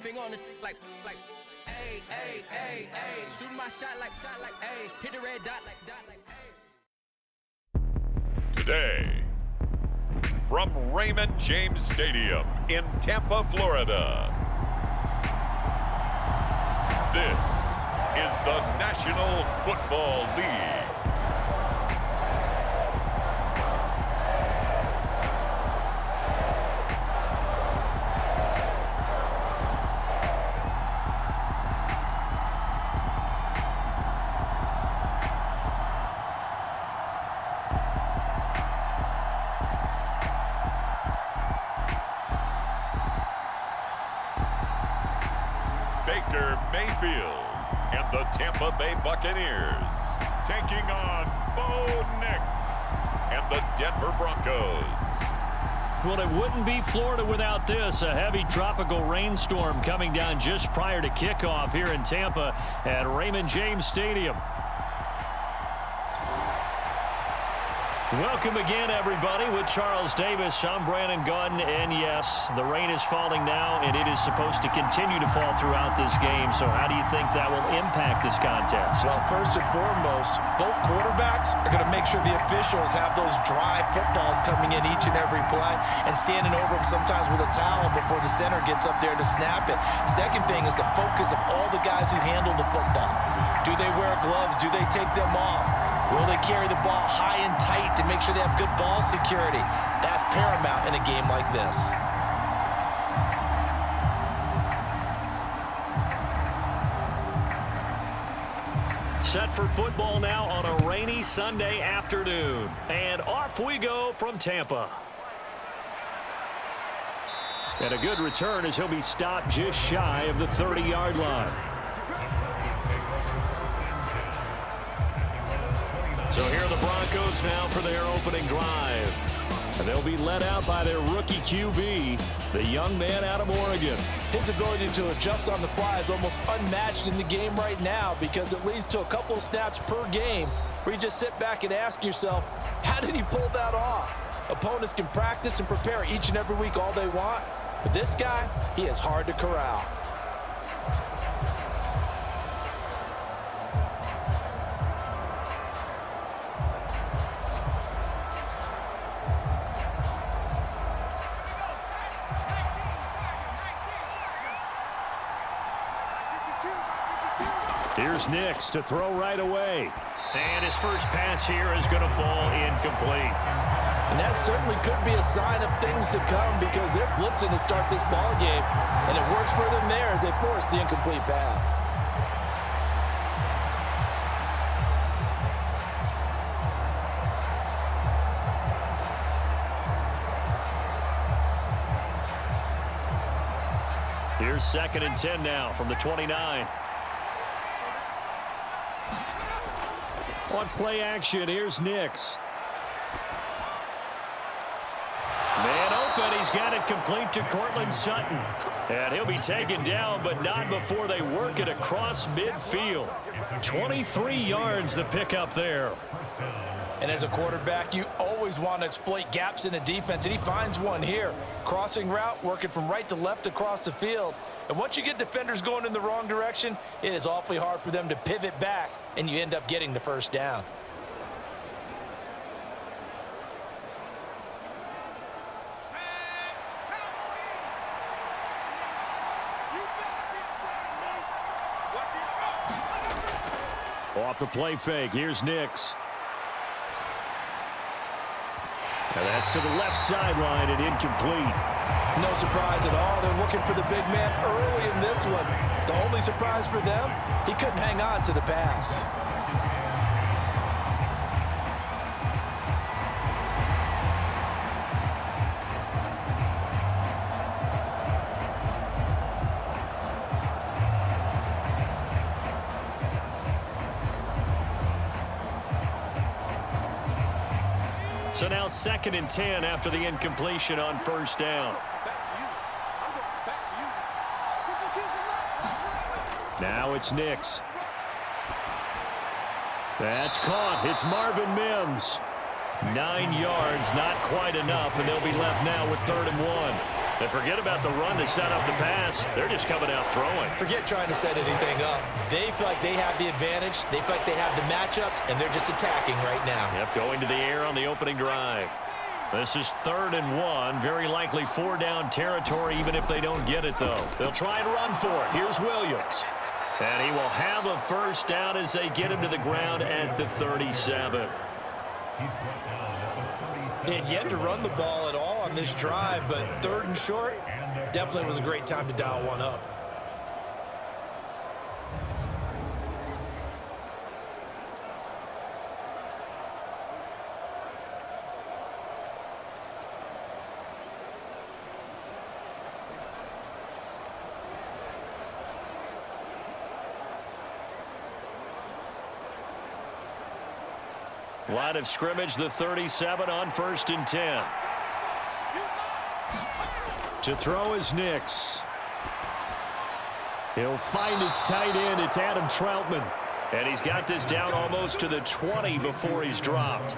Finger on the like, ay, ay, ay, ay. Shooting my shot like, ay. Hit the red dot like, ay. Today, from Raymond James Stadium in Tampa, Florida, this is the National Football League. Baker Mayfield and the Tampa Bay Buccaneers taking on Bo Nix and the Denver Broncos. Well, it wouldn't be Florida without this. A heavy tropical rainstorm coming down just prior to kickoff here in Tampa at Raymond James Stadium. Welcome again, everybody, with Charles Davis. I'm Brandon Gunn, and yes, the rain is falling now, and it is supposed to continue to fall throughout this game. So how do you think that will impact this contest? Well, first and foremost, both quarterbacks are going to make sure the officials have those dry footballs coming in each and every play and standing over them sometimes with a towel before the center gets up there to snap it. Second thing is the focus of all the guys who handle the football. Do they wear gloves? Do they take them off? Will they carry the ball high and tight to make sure they have good ball security? That's paramount in a game like this. Set for football now on a rainy Sunday afternoon. And off we go from Tampa. And a good return as he'll be stopped just shy of the 30-yard line. So here are the Broncos now for their opening drive. And they'll be led out by their rookie QB, the young man out of Oregon. His ability to adjust on the fly is almost unmatched in the game right now because it leads to a couple of snaps per game where you just sit back and ask yourself, how did he pull that off? Opponents can practice and prepare each and every week all they want, but this guy, he is hard to corral. Here's Nix to throw right away. And his first pass here is going to fall incomplete. And that certainly could be a sign of things to come because they're blitzing to start this ball game. And it works for them there as they force the incomplete pass. Here's 2nd and 10 now from the 29. On play action, here's Nix. Man open, he's got it complete to Cortland Sutton. And he'll be taken down, but not before they work it across midfield. 23 yards the pickup there. And as a quarterback, you always want to exploit gaps in the defense, and he finds one here. Crossing route, working from right to left across the field. And once you get defenders going in the wrong direction, it is awfully hard for them to pivot back, and you end up getting the first down. Off the play fake, here's Nix. And that's to the left sideline and incomplete. No surprise at all. They're looking for the big man early in this one. The only surprise for them, he couldn't hang on to the pass. So now 2nd and 10 after the incompletion on first down. Now it's Nix. That's caught. It's Marvin Mims. 9 yards, not quite enough, and they'll be left now with 3rd and 1. They forget about the run to set up the pass. They're just coming out throwing. Forget trying to set anything up. They feel like they have the advantage. They feel like they have the matchups, and they're just attacking right now. Yep, going to the air on the opening drive. This is 3rd and 1. Very likely 4-down territory, even if they don't get it, though. They'll try and run for it. Here's Williams. And he will have a first down as they get him to the ground at the 37. They had yet to run the ball at all on this drive, but 3rd and short definitely was a great time to dial one up. Line of scrimmage, the 37 on 1st and 10. To throw is Nix. He'll find his tight end. It's Adam Troutman. And he's got this down almost to the 20 before he's dropped.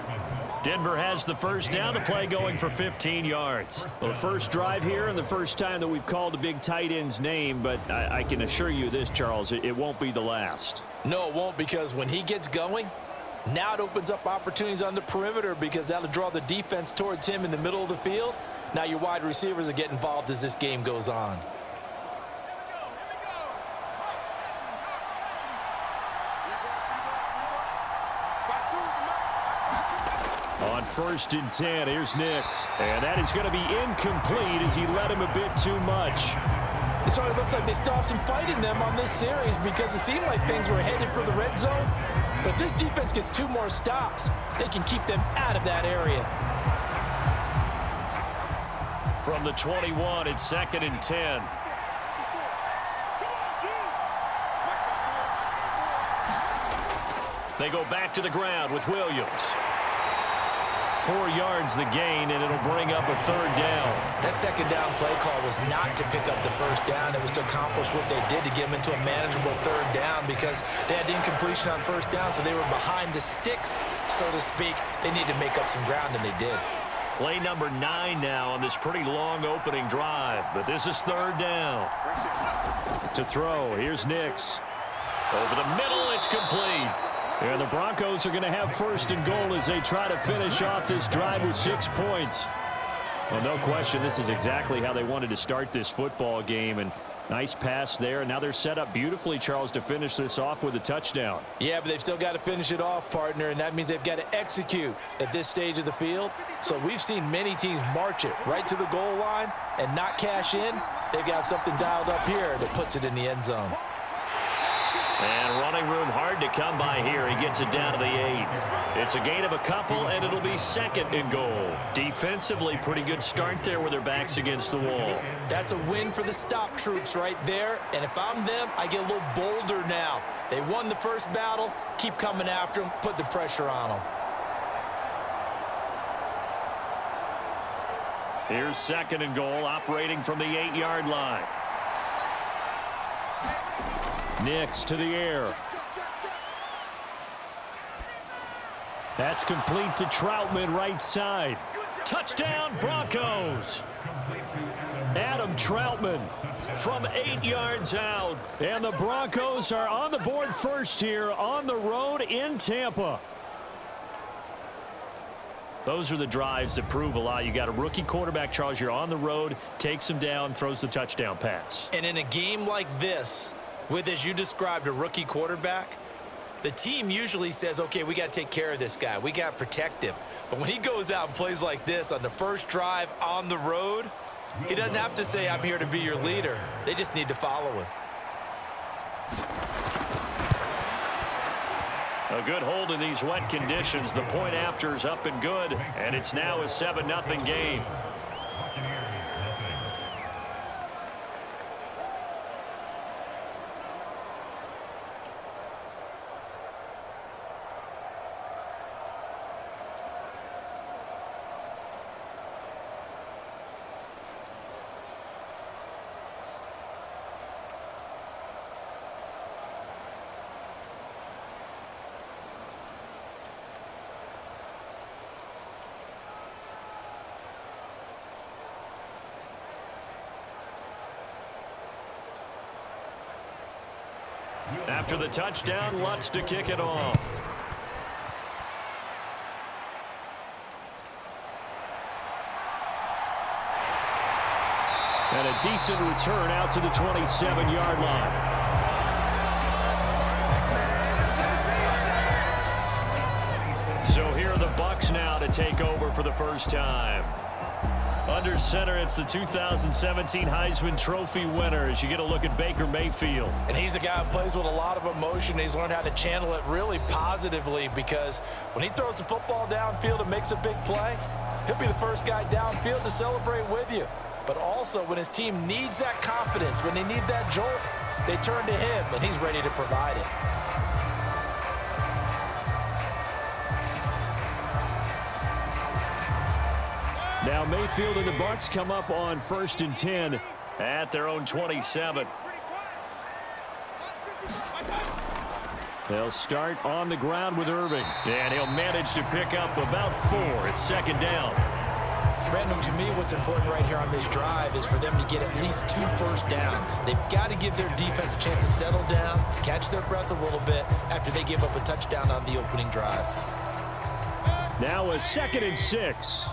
Denver has the first down. The play going for 15 yards. Well, the first drive here and the first time that we've called a big tight end's name, but I can assure you this, Charles, it won't be the last. No, it won't, because when he gets going, now it opens up opportunities on the perimeter, because that'll draw the defense towards him in the middle of the field. Now your wide receivers will get involved as this game goes on. On 1st and 10, here's Nix. And that is going to be incomplete as he led him a bit too much. It sort of looks like they still have some fight in them on this series, because it seemed like things were headed for the red zone. But this defense gets 2 more stops. They can keep them out of that area. From the 21, it's 2nd and 10. They go back to the ground with Williams. 4 yards the gain, and it'll bring up a 3rd down. That 2nd down play call was not to pick up the first down. It was to accomplish what they did, to get them into a manageable 3rd down, because they had incompletion on 1st down, so they were behind the sticks, so to speak. They needed to make up some ground, and they did. Play number 9 now on this pretty long opening drive, but this is 3rd down. To throw, here's Nix. Over the middle, it's complete. And the Broncos are going to have 1st and goal as they try to finish off this drive with 6 points. Well, no question, this is exactly how they wanted to start this football game. And nice pass there. And now they're set up beautifully, Charles, to finish this off with a touchdown. Yeah, but they've still got to finish it off, partner, and that means they've got to execute at this stage of the field. So we've seen many teams march it right to the goal line and not cash in. They've got something dialed up here that puts it in the end zone. And running room hard to come by here. He gets it down to the 8. It's a gain of a couple, and it'll be 2nd and goal. Defensively, pretty good start there with their backs against the wall. That's a win for the stop troops right there. And if I'm them, I get a little bolder now. They won the first battle. Keep coming after them. Put the pressure on them. Here's 2nd and goal, operating from the 8-yard line. Nix to the air. That's complete to Troutman, right side. Touchdown, Broncos. Adam Troutman from 8 yards out. And the Broncos are on the board first here on the road in Tampa. Those are the drives that prove a lot. You got a rookie quarterback, Charles. You're on the road, takes him down, throws the touchdown pass. And in a game like this, with, as you described, a rookie quarterback, the team usually says, okay, we got to take care of this guy. We got to protect him. But when he goes out and plays like this on the first drive on the road, he doesn't have to say, I'm here to be your leader. They just need to follow him. A good hold in these wet conditions. The point after is up and good, and it's now a 7-0 game. After the touchdown, Lutz to kick it off. And a decent return out to the 27-yard line. So here are the Bucs now to take over for the first time. Under center, it's the 2017 Heisman Trophy winner as you get a look at Baker Mayfield. And he's a guy who plays with a lot of emotion. He's learned how to channel it really positively because when he throws the football downfield and makes a big play, he'll be the first guy downfield to celebrate with you. But also when his team needs that confidence, when they need that jolt, they turn to him, and he's ready to provide it. Now Mayfield and the Bucs come up on 1st and 10 at their own 27. They'll start on the ground with Irving. And he'll manage to pick up about 4. It's 2nd down. Brandon, to me, what's important right here on this drive is for them to get at least 2 first downs. They've got to give their defense a chance to settle down, catch their breath a little bit after they give up a touchdown on the opening drive. Now a 2nd and 6.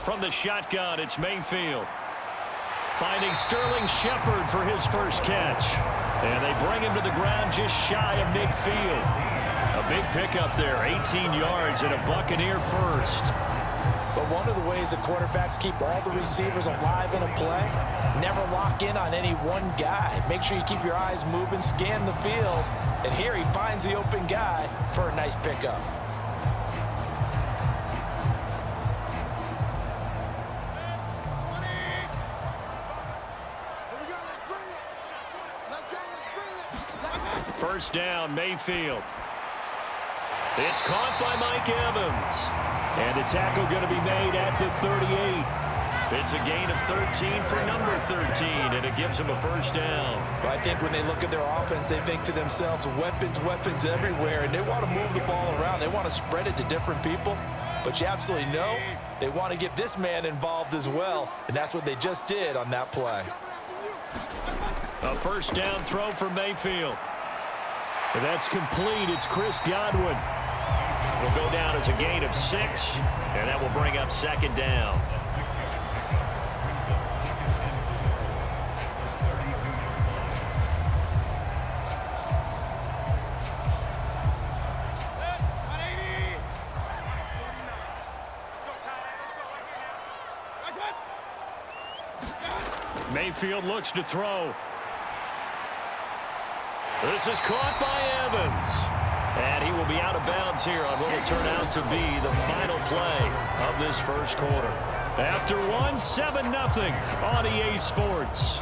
From the shotgun, it's Mayfield. Finding Sterling Shepard for his first catch. And they bring him to the ground just shy of midfield. A big pickup there, 18 yards and a Buccaneer first. But one of the ways the quarterbacks keep all the receivers alive in a play, never lock in on any one guy. Make sure you keep your eyes moving, scan the field. And here he finds the open guy for a nice pickup. First down, Mayfield. It's caught by Mike Evans. And a tackle going to be made at the 38. It's a gain of 13 for number 13, and it gives him a first down. Well, I think when they look at their offense, they think to themselves, weapons, weapons everywhere, and they want to move the ball around. They want to spread it to different people. But you absolutely know they want to get this man involved as well, and that's what they just did on that play. A first down throw for Mayfield. And that's complete. It's Chris Godwin. Will go down as a gain of 6, and that will bring up 2nd down. Mayfield looks to throw. This is caught by Evans. And he will be out of bounds here on what will turn out to be the final play of this first quarter. After 1, 7-0 on EA Sports.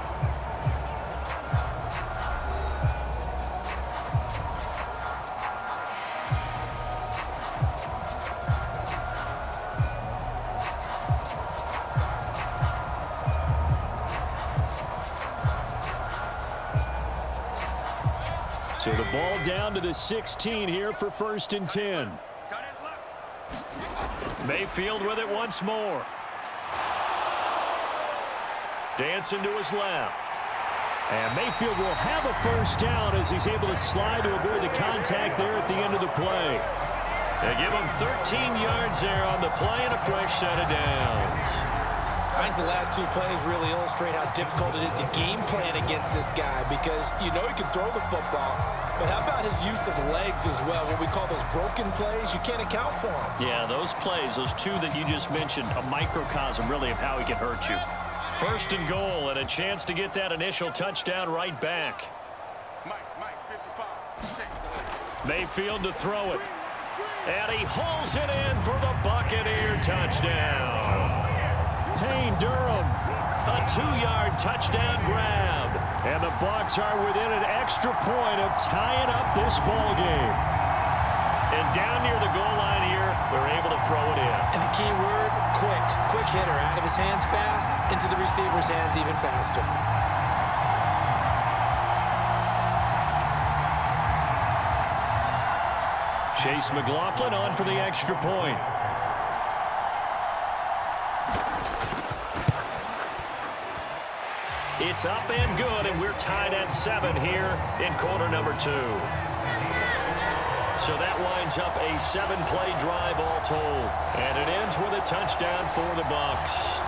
So the ball down to the 16 here for 1st and 10. Mayfield with it once more. Dancing to his left. And Mayfield will have a first down as he's able to slide to avoid the contact there at the end of the play. They give him 13 yards there on the play and a fresh set of downs. I think the last 2 plays really illustrate how difficult it is to game plan against this guy because you know he can throw the football, but how about his use of legs as well, what we call those broken plays? You can't account for them. Yeah, those plays, those 2 that you just mentioned, a microcosm really of how he can hurt you. 1st and goal and a chance to get that initial touchdown right back. Mayfield to throw it. And he hauls it in for the Buccaneer touchdown. Payne Durham. A 2-yard touchdown grab. And the Bucs are within an extra point of tying up this ball game. And down near the goal line here, they're able to throw it in. And the key word, quick. Quick hitter. Out of his hands fast, into the receiver's hands even faster. Chase McLaughlin on for the extra point. It's up and good, and we're tied at 7 here in quarter number 2. So that winds up a 7-play drive all told. And it ends with a touchdown for the Bucs.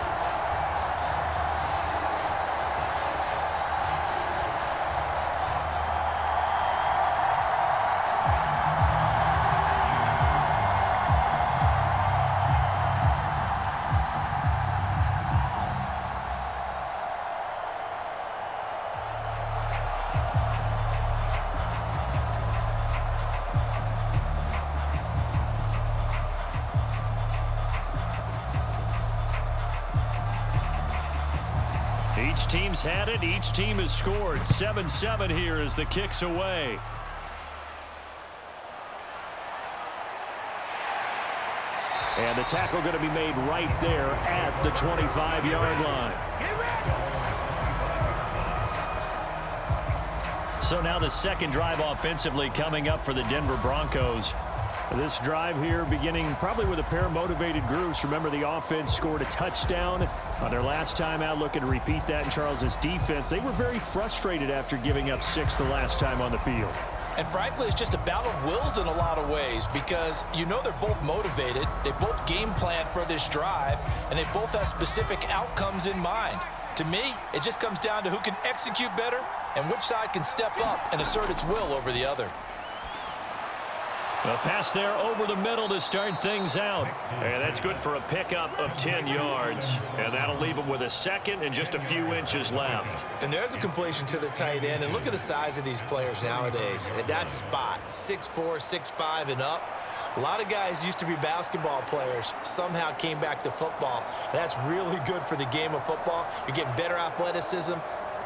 Each team's had it. Each team has scored. 7-7 here as the kick's away. And the tackle going to be made right there at the 25-yard line. So now the second drive offensively coming up for the Denver Broncos. This drive here beginning probably with a pair of motivated groups. Remember, the offense scored a touchdown on their last time out, looking to repeat that in Charles's defense. They were very frustrated after giving up 6 the last time on the field. And frankly, it's just a battle of wills in a lot of ways because you know they're both motivated. They both game plan for this drive, and they both have specific outcomes in mind. To me, it just comes down to who can execute better and which side can step up and assert its will over the other. A pass there over the middle to start things out. And that's good for a pickup of 10 yards. And that'll leave them with a second and just a few inches left. And there's a completion to the tight end. And look at the size of these players nowadays. At that spot, 6'4", 6'5", and up. A lot of guys used to be basketball players, somehow came back to football. And that's really good for the game of football. You're getting better athleticism,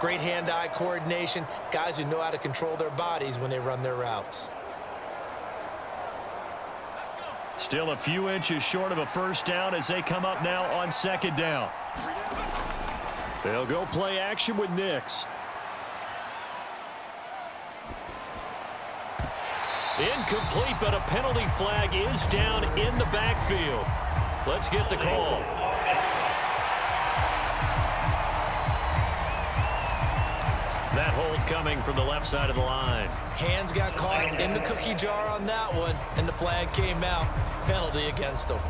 great hand-eye coordination, guys who know how to control their bodies when they run their routes. Still a few inches short of a first down as they come up now on second down. They'll go play action with Nix. Incomplete, but a penalty flag is down in the backfield. Let's get the call. That hold coming from the left side of the line. Hands got caught in the cookie jar on that one, and the flag came out. Penalty against them.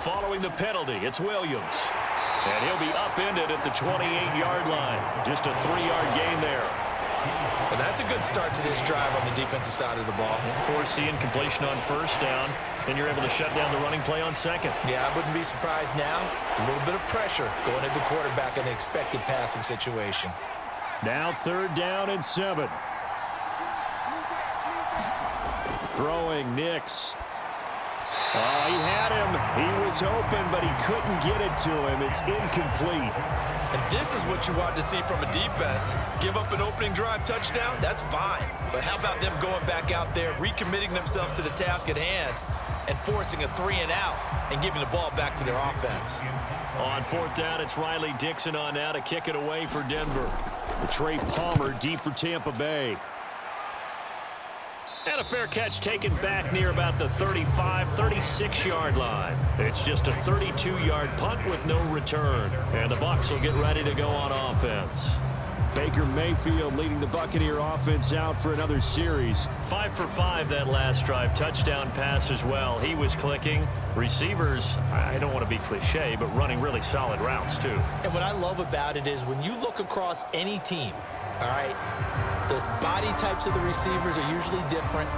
Following the penalty, it's Williams. And he'll be upended at the 28-yard line. Just a 3-yard gain there. And that's a good start to this drive on the defensive side of the ball. Forcing completion on first down. Then you're able to shut down the running play on second. Yeah, I wouldn't be surprised now. A little bit of pressure going at the quarterback in an expected passing situation. Now third down and 7. Throwing Nix. Oh, he had him. He was open, but he couldn't get it to him. It's incomplete. And this is what you want to see from a defense. Give up an opening drive touchdown, that's fine. But how about them going back out there, recommitting themselves to the task at hand, and forcing a 3-and-out and giving the ball back to their offense? On fourth down, it's Riley Dixon on now to kick it away for Denver. Trey Palmer deep for Tampa Bay. And a fair catch taken back near about the 35, 36-yard line. It's just a 32-yard punt with no return. And the Bucs will get ready to go on offense. Baker Mayfield leading the Buccaneer offense out for another series. 5 for 5 that last drive. Touchdown pass as well. He was clicking. Receivers, I don't want to be cliche, but running really solid routes too. And what I love about it is when you look across any team, all right, the body types of the receivers are usually different.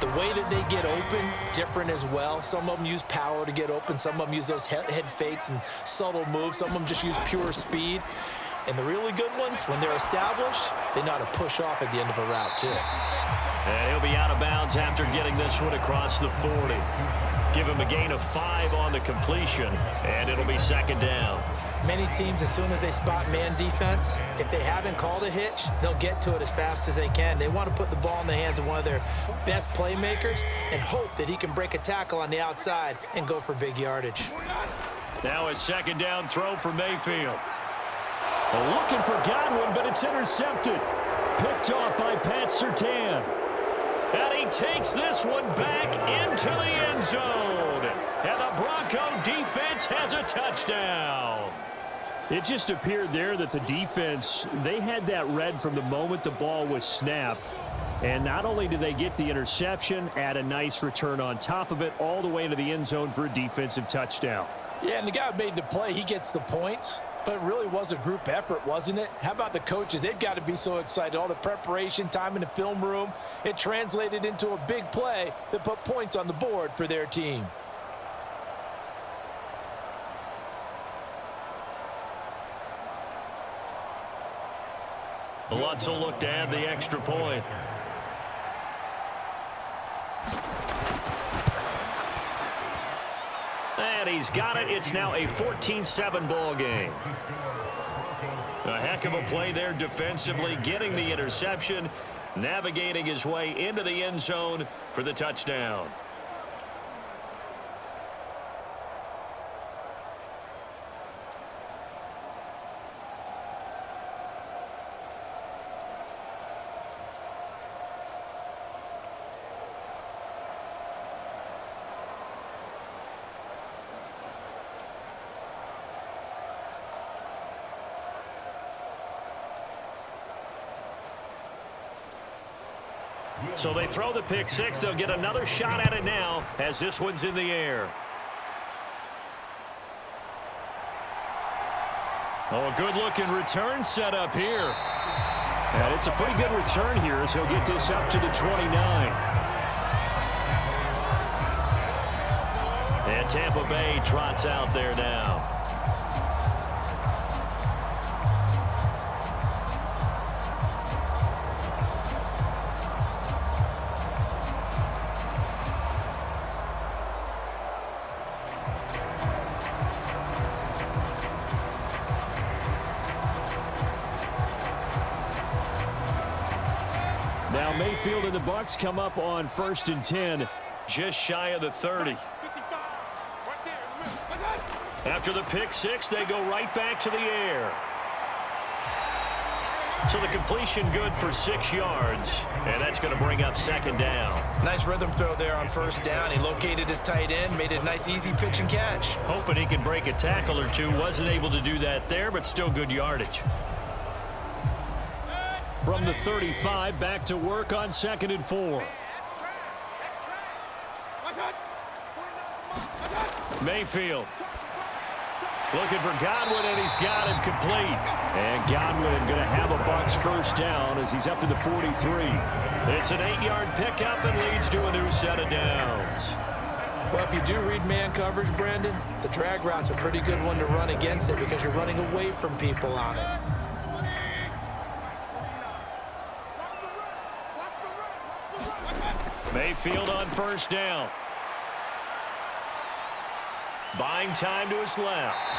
The way that they get open, different as well. Some of them use power to get open. Some of them use those head fakes and subtle moves. Some of them just use pure speed. And the really good ones, when they're established, they know how to push off at the end of a route, too. And he'll be out of bounds after getting this one across the 40. Give him a gain of 5 on the completion, and it'll be second down. Many teams, as soon as they spot man defense, if they haven't called a hitch, they'll get to it as fast as they can. They want to put the ball in the hands of one of their best playmakers and hope that he can break a tackle on the outside and go for big yardage. Now a second down throw for Mayfield. Looking for Godwin, but it's intercepted. Picked off by Pat Surtain. And he takes this one back into the end zone. And the Bronco defense has a touchdown. It just appeared there that the defense, they had that read from the moment the ball was snapped. And not only did they get the interception, add a nice return on top of it, all the way into the end zone for a defensive touchdown. Yeah, and the guy who made the play, he gets the points. But it really was a group effort, wasn't it? How about the coaches? They've got to be so excited. All the preparation, time in the film room, it translated into a big play that put points on the board for their team. Lutz will look to add the extra point. And he's got it. It's now a 14-7 ball game. A heck of a play there defensively, getting the interception, navigating his way into the end zone for the touchdown. So they throw the pick six. They'll get another shot at it now as this one's in the air. Oh, a good-looking return set up here. And it's a pretty good return here as he'll get this up to the 29. And Tampa Bay trots out there now. Now Mayfield and the Bucs come up on 1st and 10, just shy of the 30. After the pick six, they go right back to the air. So the completion good for 6 yards, and that's going to bring up 2nd down. Nice rhythm throw there on 1st down. He located his tight end, made it a nice easy pitch and catch. Hoping he could break a tackle or two. Wasn't able to do that there, but still good yardage. From the 35, back to work on 2nd and 4. Mayfield looking for Godwin, and he's got him complete. And Godwin going to have a Bucs 1st down as he's up to the 43. It's an 8-yard pickup and leads to a new set of downs. Well, if you do read man coverage, Brandon, the drag route's a pretty good one to run against it because you're running away from people on it. Mayfield on 1st down. Buying time to his left.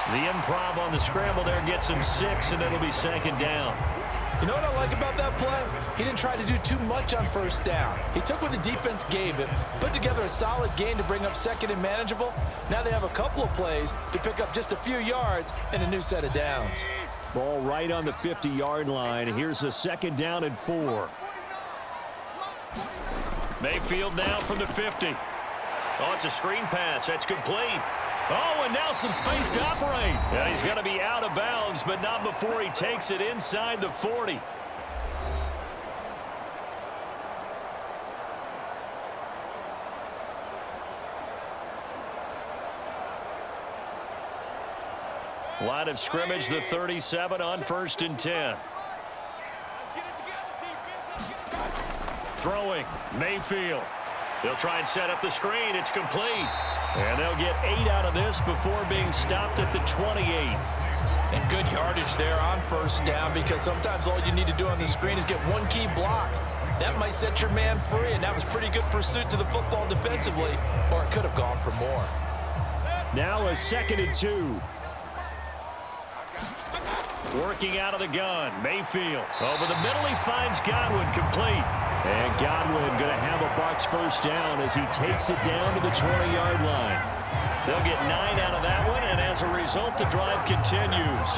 The improv on the scramble there gets him 6, and it'll be 2nd down. You know what I like about that play? He didn't try to do too much on 1st down. He took what the defense gave him, put together a solid gain to bring up 2nd and manageable. Now they have a couple of plays to pick up just a few yards and a new set of downs. Ball right on the 50-yard line. Here's a 2nd down and 4. Mayfield now from the 50. Oh, it's a screen pass. That's complete. Oh, and now some space to operate. Yeah, he's going to be out of bounds, but not before he takes it inside the 40. Line of scrimmage, the 37 on 1st and 10. Throwing, Mayfield. They'll try and set up the screen. It's complete. And they'll get 8 out of this before being stopped at the 28. And good yardage there on 1st down because sometimes all you need to do on the screen is get one key block. That might set your man free, and that was pretty good pursuit to the football defensively, or it could have gone for more. Now a 2nd and 2. Working out of the gun, Mayfield. Over the middle, he finds Godwin complete. And Godwin going to have a Bucs 1st down as he takes it down to the 20-yard line. They'll get 9 out of that one, and as as a result, the drive continues.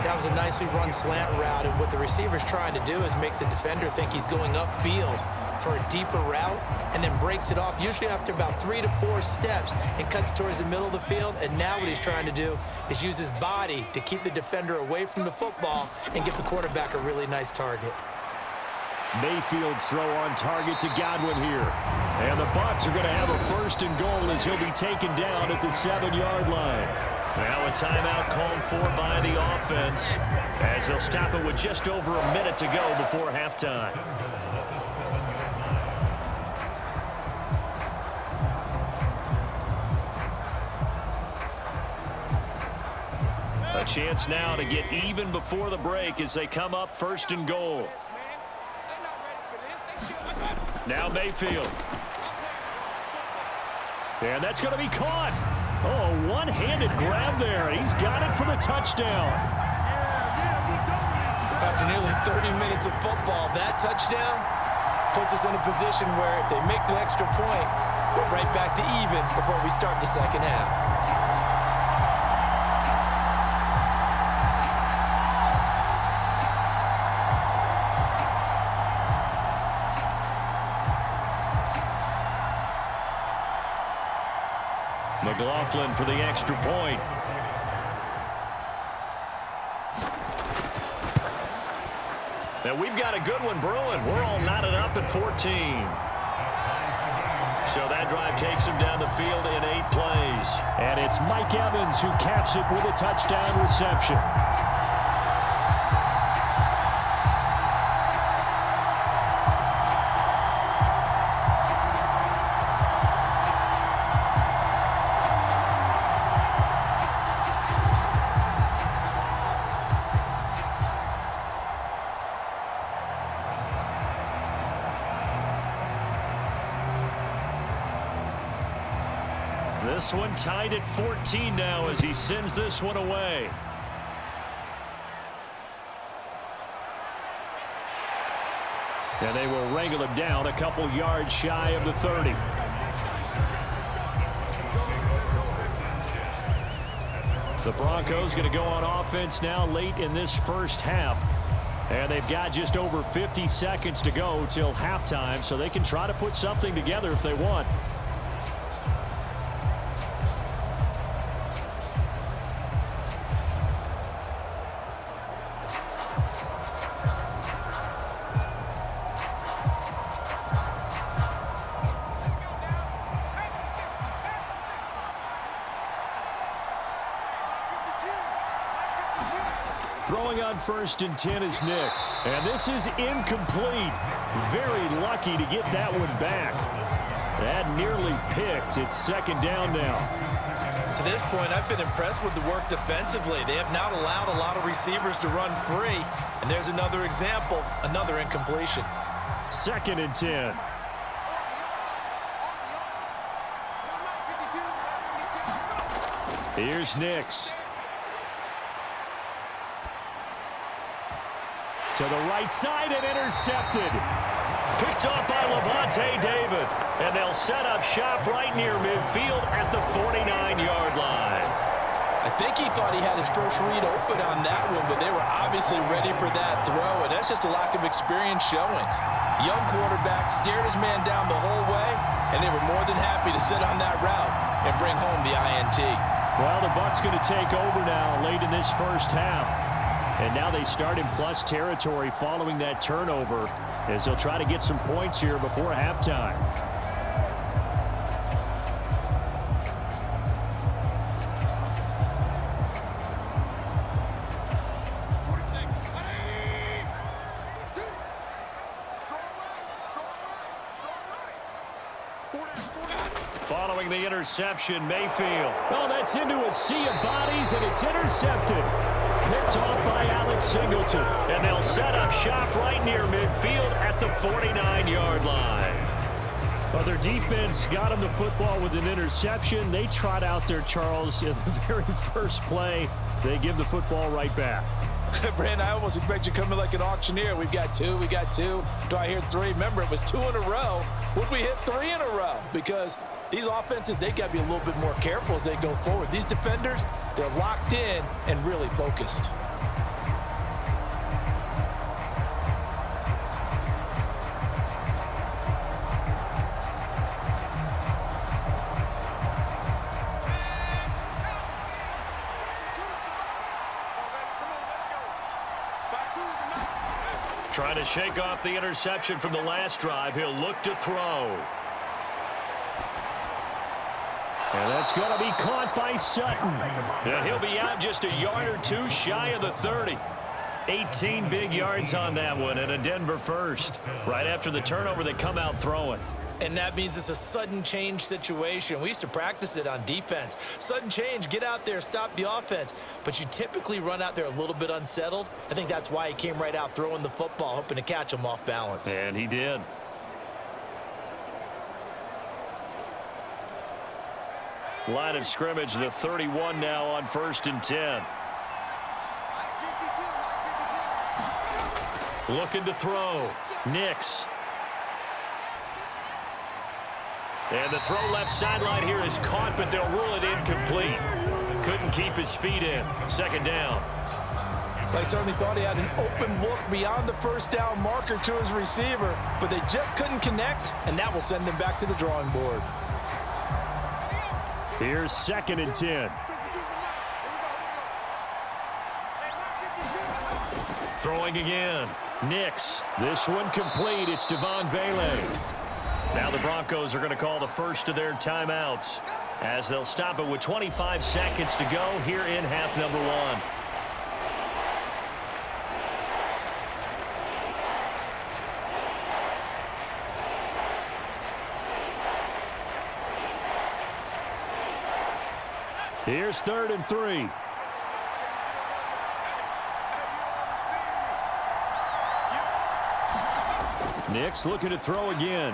That was a nicely run slant route, and what the receiver's trying to do is make the defender think he's going upfield for a deeper route, and then breaks it off, usually after about 3 to 4 steps, and cuts towards the middle of the field. And now what he's trying to do is use his body to keep the defender away from the football and give the quarterback a really nice target. Mayfield's throw on target to Godwin here. And the Bucs are going to have a 1st and goal as he'll be taken down at the 7-yard line. Now a timeout called for by the offense as they'll stop it with just over a minute to go before halftime. A chance now to get even before the break as they come up 1st and goal. Now Mayfield. And that's going to be caught. Oh, one-handed grab there. He's got it for the touchdown. After nearly 30 minutes of football, that touchdown puts us in a position where if they make the extra point, we're right back to even before we start the second half. McLaughlin for the extra point. Now we've got a good one brewing. We're all knotted up at 14. So that drive takes him down the field in 8 plays. And it's Mike Evans who caps it with a touchdown reception. This one tied at 14 now as he sends this one away. And they will wrangle him down a couple yards shy of the 30. The Broncos going to go on offense now late in this first half. And they've got just over 50 seconds to go till halftime, so they can try to put something together if they want. Throwing on 1st and 10 is Nix. And this is incomplete. Very lucky to get that one back. That nearly picked. It's 2nd down now. To this point, I've been impressed with the work defensively. They have not allowed a lot of receivers to run free. And there's another example, another incompletion. 2nd and 10. Here's Nix. To the right side and intercepted. Picked off by Levante David. And they'll set up shop right near midfield at the 49-yard line. I think he thought he had his first read open on that one, but they were obviously ready for that throw, and that's just a lack of experience showing. Young quarterback stared his man down the whole way, and they were more than happy to sit on that route and bring home the INT. Well, the Bucs going to take over now late in this first half. And now they start in plus territory following that turnover as they'll try to get some points here before halftime. Following the interception, Mayfield. Oh, that's into a sea of bodies, and it's intercepted. Picked off by Alex Singleton. And they'll set up shop right near midfield at the 49-yard line. Well, their defense got them the football with an interception. They trot out there, Charles, in the very first play. They give the football right back. Brandon, I almost expect you coming like an auctioneer. We've got two. Do I hear three? Remember, it was 2 in a row. Would we hit 3 in a row? Because These offenses, they got to be a little bit more careful as they go forward. These defenders, they're locked in and really focused. Trying to shake off the interception from the last drive. He'll look to throw. And that's going to be caught by Sutton. And he'll be out just a yard or two shy of the 30. 18 big yards on that one and a Denver first. Right after the turnover, they come out throwing. And that means it's a sudden change situation. We used to practice it on defense. Sudden change, get out there, stop the offense. But you typically run out there a little bit unsettled. I think that's why he came right out throwing the football, hoping to catch him off balance. And he did. Line of scrimmage, the 31 now on 1st and 10. Looking to throw. Nix. And the throw left sideline here is caught, but they'll rule it incomplete. Couldn't keep his feet in. 2nd down. They certainly thought he had an open look beyond the first down marker to his receiver, but they just couldn't connect, and that will send them back to the drawing board. Here's 2nd and 10. Throwing again. Nix. This one complete. It's Devon Vele. Now the Broncos are going to call the first of their timeouts as they'll stop it with 25 seconds to go here in half number 1. Here's 3rd and 3. Nix looking to throw again.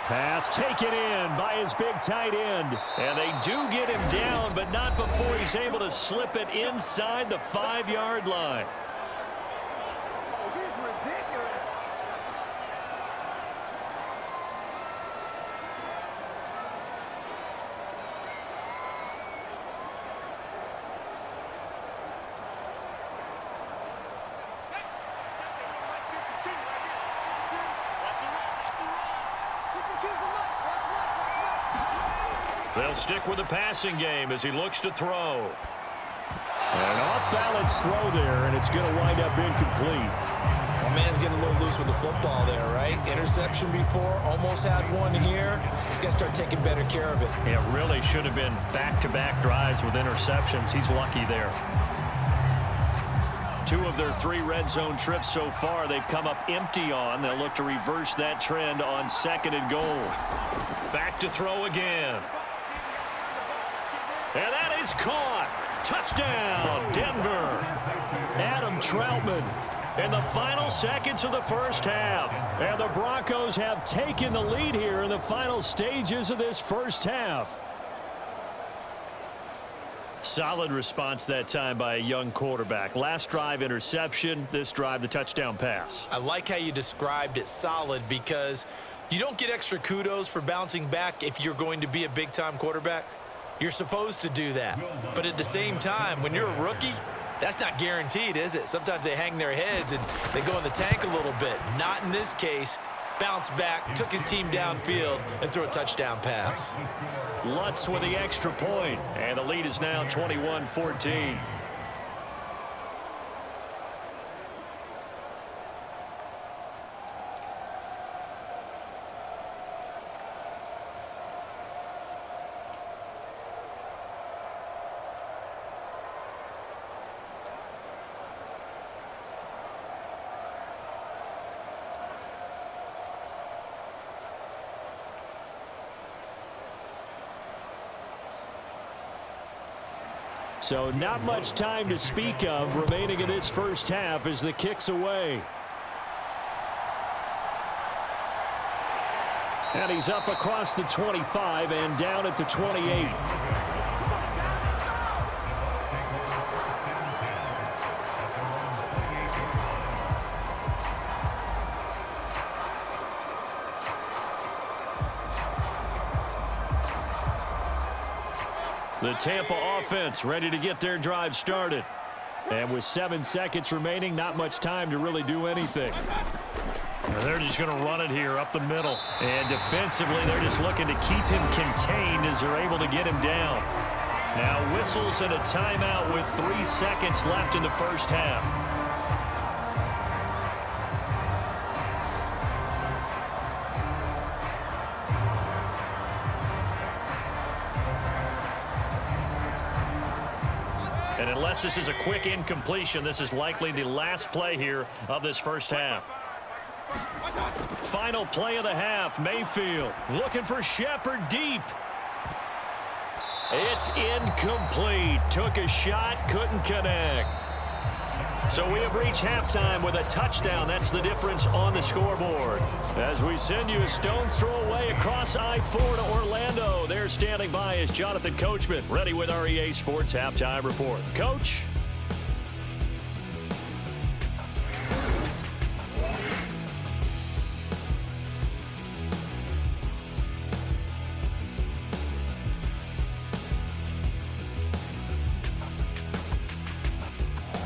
Pass taken in by his big tight end. And they do get him down, but not before he's able to slip it inside the 5-yard line. They'll stick with the passing game as he looks to throw. An off-balance throw there, and it's going to wind up incomplete. My man's getting a little loose with the football there, right? Interception before, almost had one here. He's got to start taking better care of it. It really should have been back-to-back drives with interceptions. He's lucky there. 2 of their 3 red zone trips so far, they've come up empty on. They'll look to reverse that trend on 2nd and goal. Back to throw again. And that is caught. Touchdown, Denver. Adam Troutman in the final seconds of the first half. And the Broncos have taken the lead here in the final stages of this first half. Solid response that time by a young quarterback. Last drive, interception. This drive, the touchdown pass. I like how you described it, solid, because you don't get extra kudos for bouncing back if you're going to be a big-time quarterback. You're supposed to do that. But at the same time, when you're a rookie, that's not guaranteed, is it? Sometimes they hang their heads and they go in the tank a little bit. Not in this case. Bounced back, took his team downfield, and threw a touchdown pass. Lutz with the extra point, and the lead is now 21-14. So not much time to speak of remaining in this first half as the kick's away. And he's up across the 25 and down at the 28. The Tampa offense ready to get their drive started. And with 7 seconds remaining, not much time to really do anything. And they're just going to run it here up the middle. And defensively, they're just looking to keep him contained as they're able to get him down. Now whistles and a timeout with 3 seconds left in the first half. And unless this is a quick incompletion, this is likely the last play here of this first half. Final play of the half. Mayfield looking for Shepard deep. It's incomplete. Took a shot, couldn't connect. So we have reached halftime with a touchdown. That's the difference on the scoreboard. As we send you a stone's throw away across I-4 to Orlando. There standing by is Jonathan Coachman, ready with our EA Sports Halftime Report. Coach?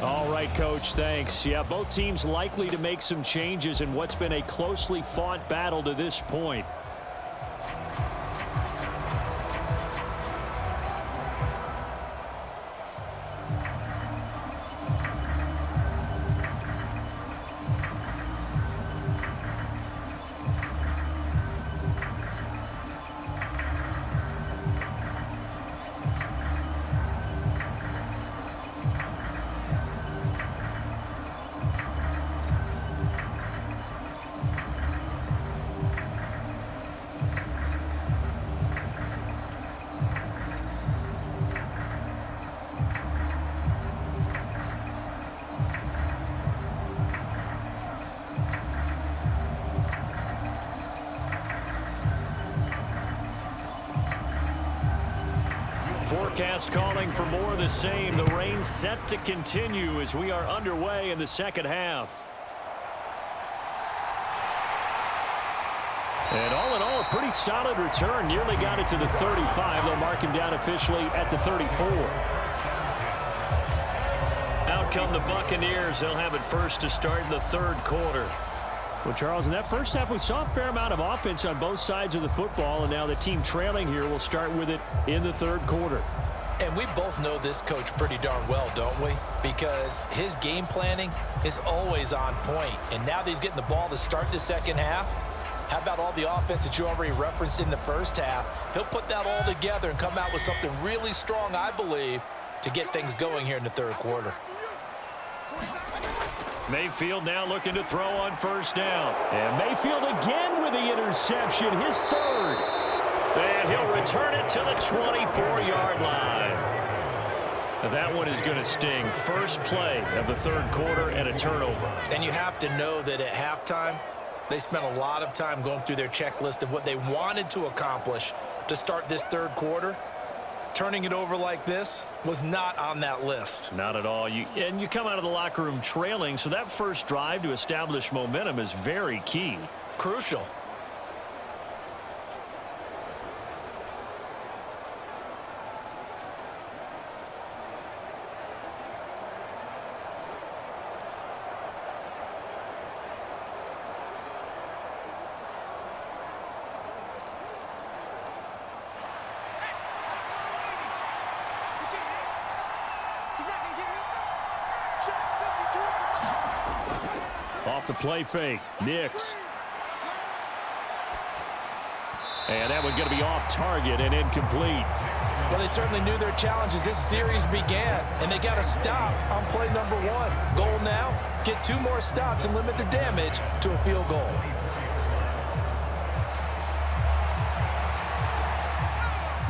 All right, Coach, thanks. Yeah, both teams likely to make some changes in what's been a closely fought battle to this point. Forecast calling for more of the same. The rain set to continue as we are underway in the second half. And all in all, a pretty solid return. Nearly got it to the 35. They'll mark him down officially at the 34. Out come the Buccaneers. They'll have it first to start the third quarter. Well, Charles, in that first half, we saw a fair amount of offense on both sides of the football, and now the team trailing here will start with it in the third quarter. And we both know this coach pretty darn well, don't we? Because his game planning is always on point. And now that he's getting the ball to start the second half, how about all the offense that you already referenced in the first half? He'll put that all together and come out with something really strong, I believe, to get things going here in the third quarter. Mayfield now looking to throw on first down. And Mayfield again with the interception, his third. And he'll return it to the 24-yard line. That one is going to sting. First play of the third quarter and a turnover. And you have to know that at halftime, they spent a lot of time going through their checklist of what they wanted to accomplish to start this third quarter. Turning it over like this was not on that list. Not at all. You come out of the locker room trailing, so that first drive to establish momentum is very key. Crucial. Off the play fake, Nix. And that one going to be off target and incomplete. Well, they certainly knew their challenge as this series began, and they got to stop on play number one. Goal now, get 2 more stops and limit the damage to a field goal.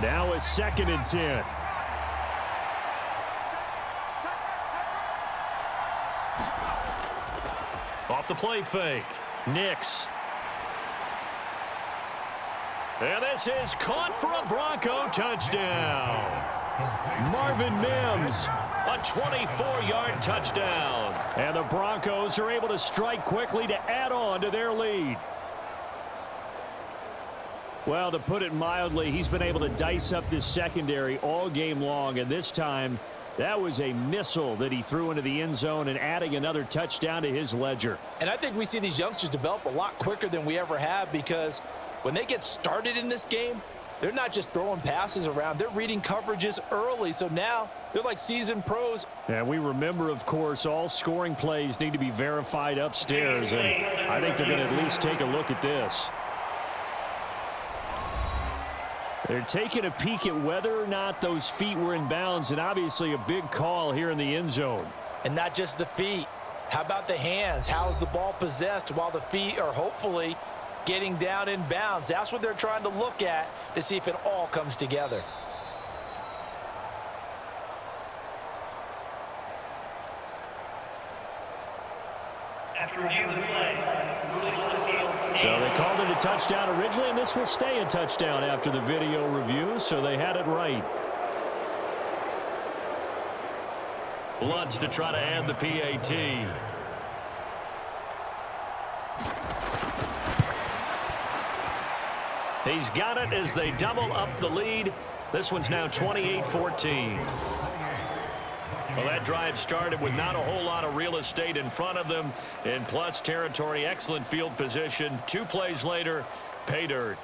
Now a 2nd and 10. Off the play fake, Nix. And this is caught for a Bronco touchdown. Marvin Mims. A 24-yard touchdown. And the Broncos are able to strike quickly to add on to their lead. Well, to put it mildly, he's been able to dice up this secondary all game long, and this time that was a missile that he threw into the end zone and adding another touchdown to his ledger. And I think we see these youngsters develop a lot quicker than we ever have, because when they get started in this game, they're not just throwing passes around. They're reading coverages early, so now they're like seasoned pros. And we remember, of course, all scoring plays need to be verified upstairs, and I think they're going to at least take a look at this. They're taking a peek at whether or not those feet were in bounds, and obviously a big call here in the end zone. And not just the feet. How about the hands? How is the ball possessed while the feet are hopefully getting down in bounds? That's what they're trying to look at to see if it all comes together. After review of the play, so they called it a touchdown originally, and this will stay a touchdown after the video review, so they had it right. Lutz to try to add the PAT. He's got it as they double up the lead. This one's now 28-14. Well, that drive started with not a whole lot of real estate in front of them. In plus territory, excellent field position. 2 plays later, pay dirt.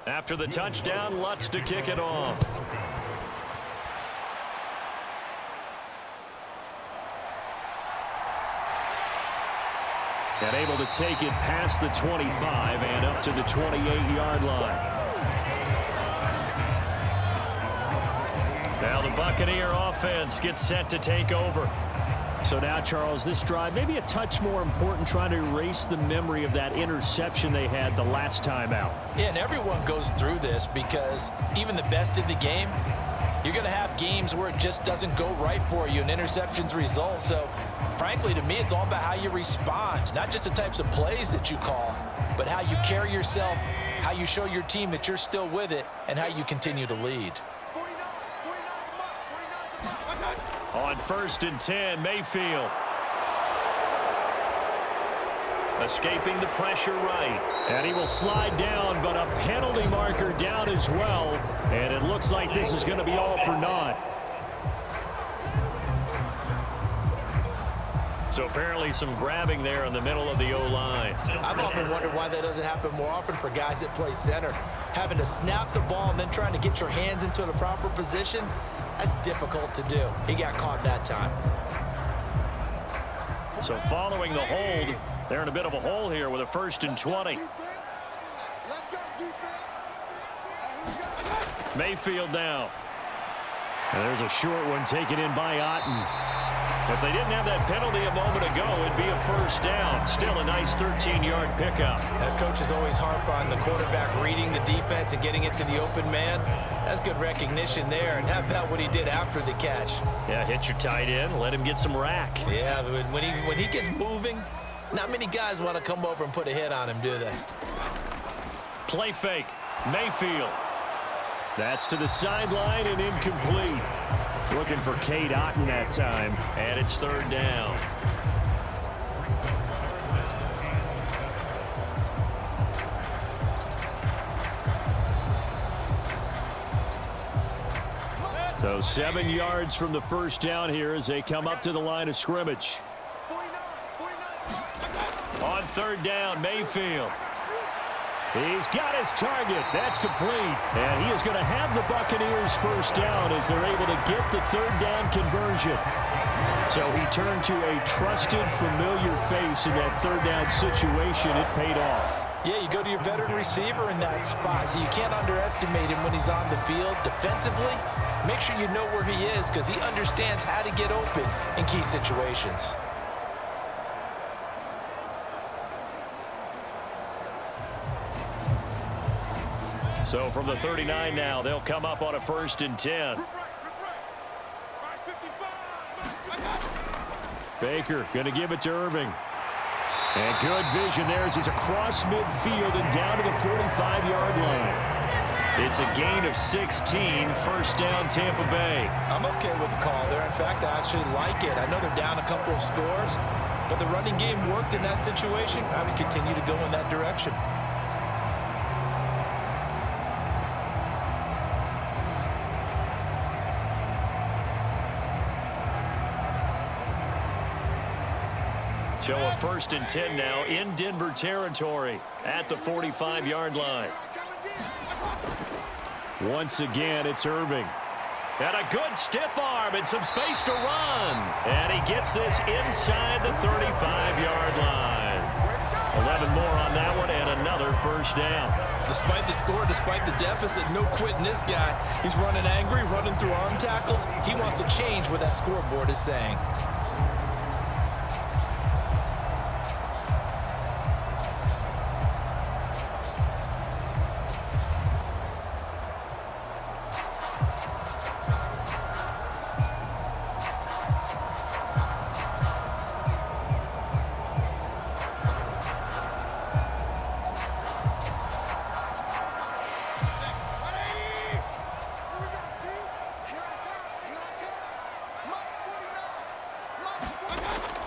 After the touchdown, Lutz to kick it off. And able to take it past the 25 and up to the 28-yard line. Now the Buccaneer offense gets set to take over. So now, Charles, this drive maybe a touch more important, trying to erase the memory of that interception they had the last time out. Yeah, and everyone goes through this, because even the best in the game, you're going to have games where it just doesn't go right for you and interceptions result. So, frankly, to me, it's all about how you respond, not just the types of plays that you call, but how you carry yourself, how you show your team that you're still with it, and how you continue to lead. On 1st and 10, Mayfield. Escaping the pressure right. And he will slide down, but a penalty marker down as well. And it looks like this is going to be all for naught. So apparently some grabbing there in the middle of the O-line. I've often wondered why that doesn't happen more often for guys that play center. Having to snap the ball and then trying to get your hands into the proper position, that's difficult to do. He got caught that time. So following the hold, they're in a bit of a hole here with a 1st and 20. Mayfield now. And there's a short one taken in by Otten. If they didn't have that penalty a moment ago, it'd be a 1st down. Still a nice 13-yard pickup. Coaches always harp on the quarterback reading the defense and getting it to the open man. That's good recognition there. And how about what he did after the catch? Yeah, hit your tight end, let him get some rack. Yeah, when he gets moving, not many guys want to come over and put a hit on him, do they? Play fake, Mayfield. That's to the sideline and incomplete. Looking for Cade Otten that time. And it's 3rd down. So 7 yards from the 1st down here as they come up to the line of scrimmage. On 3rd down, Mayfield. He's got his target. That's complete. And he is going to have the Buccaneers 1st down as they're able to get the 3rd down conversion. So he turned to a trusted, familiar face in that 3rd down situation. It paid off. Yeah, you go to your veteran receiver in that spot, so you can't underestimate him when he's on the field. Defensively, make sure you know where he is, because he understands how to get open in key situations. So from the 39 now, they'll come up on a 1st and 10. Baker going to give it to Irving. And good vision there as he's across midfield and down to the 45-yard line. It's a gain of 16, first down Tampa Bay. I'm okay with the call there. In fact, I actually like it. I know they're down a couple of scores, but the running game worked in that situation. I would continue to go in that direction. So a 1st and 10 now in Denver territory at the 45-yard line. Once again, it's Irving. And a good stiff arm and some space to run. And he gets this inside the 35-yard line. 11 more on that one and another first down. Despite the score, despite the deficit, no quitting this guy. He's running angry, running through arm tackles. He wants to change what that scoreboard is saying.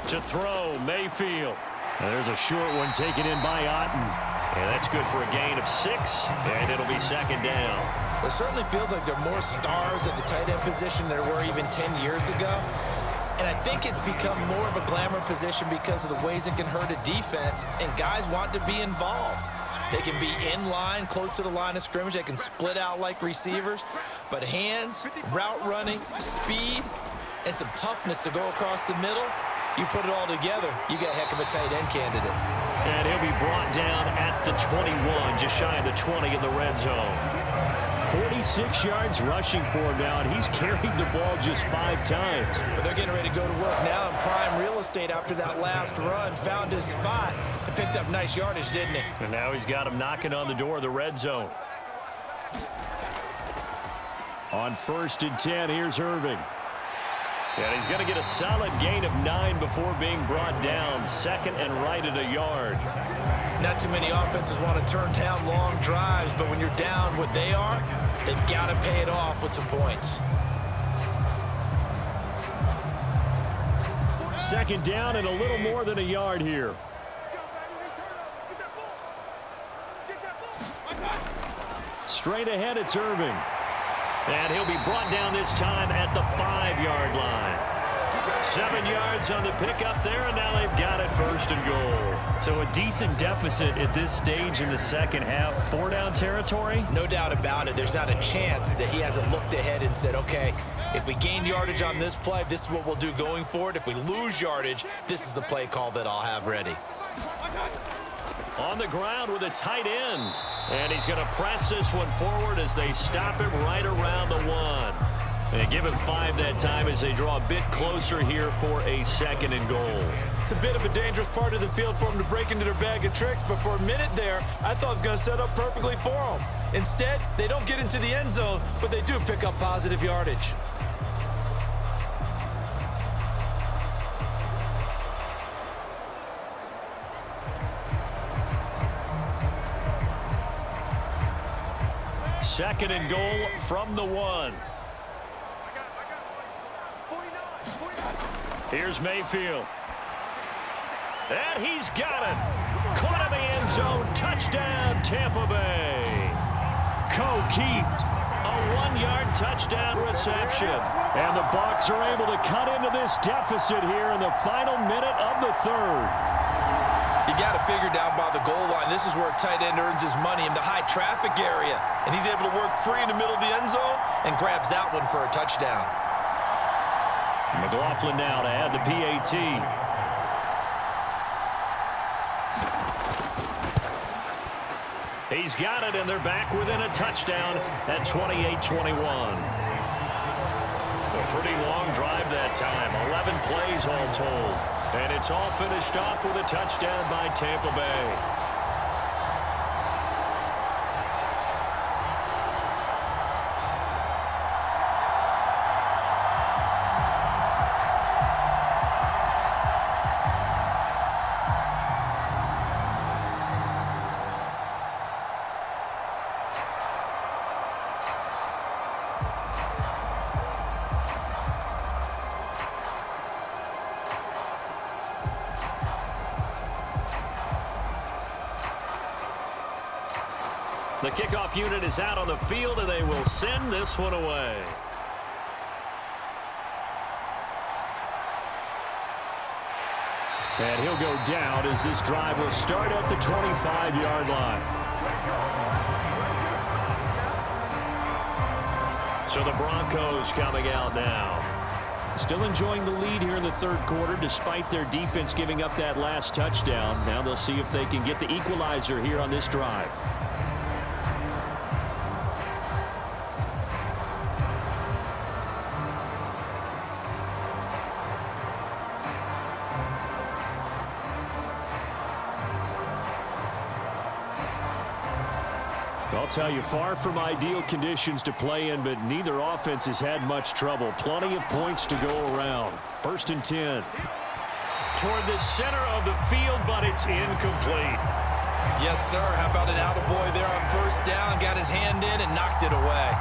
To throw, Mayfield. There's a short one taken in by Otten. And that's good for a gain of 6, and it'll be second down. It certainly feels like there are more stars at the tight end position than there were even 10 years ago. And I think it's become more of a glamour position because of the ways it can hurt a defense, and guys want to be involved. They can be in line, close to the line of scrimmage. They can split out like receivers. But hands, route running, speed, and some toughness to go across the middle, you put it all together, you got a heck of a tight end candidate. And he'll be brought down at the 21, just shy of the 20 in the red zone. 46 yards rushing for him now, and he's carried the ball just 5 times. But they're getting ready to go to work now in prime real estate after that last run. Found his spot and picked up nice yardage, didn't he? And now he's got him knocking on the door of the red zone. On 1st and 10, here's Irving. And he's going to get a solid gain of 9 before being brought down. 2nd and right at a yard. Not too many offenses want to turn down long drives, but when you're down what they are, they've got to pay it off with some points. 2nd down and a little more than a yard here. Straight ahead, it's Irving. And he'll be brought down this time at the 5-yard line. 7 yards on the pickup there, and now they've got it 1st and goal. So a decent deficit at this stage in the second half. 4-down territory? No doubt about it. There's not a chance that he hasn't looked ahead and said, okay, if we gain yardage on this play, this is what we'll do going forward. If we lose yardage, this is the play call that I'll have ready. On the ground with a tight end. And he's going to press this one forward as they stop him right around the 1. They give him 5 that time as they draw a bit closer here for a 2nd and goal. It's a bit of a dangerous part of the field for them to break into their bag of tricks, but for a minute there, I thought it was going to set up perfectly for them. Instead, they don't get into the end zone, but they do pick up positive yardage. Second and goal from the 1. Here's Mayfield. And he's got it. Caught in the end zone. Touchdown, Tampa Bay. Keeft. A 1-yard touchdown reception. And the Bucs are able to cut into this deficit here in the final minute of the 3rd. You got to figure down by the goal line. This is where a tight end earns his money in the high traffic area. And he's able to work free in the middle of the end zone and grabs that one for a touchdown. McLaughlin now to add the PAT. He's got it, and they're back within a touchdown at 28-21. A pretty long drive that time. 11 plays all told. And it's all finished off with a touchdown by Tampa Bay. The kickoff unit is out on the field, and they will send this one away. And he'll go down as this drive will start at the 25-yard line. So the Broncos coming out now. Still enjoying the lead here in the third quarter despite their defense giving up that last touchdown. Now they'll see if they can get the equalizer here on this drive. I'll tell you, far from ideal conditions to play in, but neither offense has had much trouble. Plenty of points to go around. 1st and 10. Toward the center of the field, but it's incomplete. Yes, sir. How about an attaboy there on 1st down? Got his hand in and knocked it away.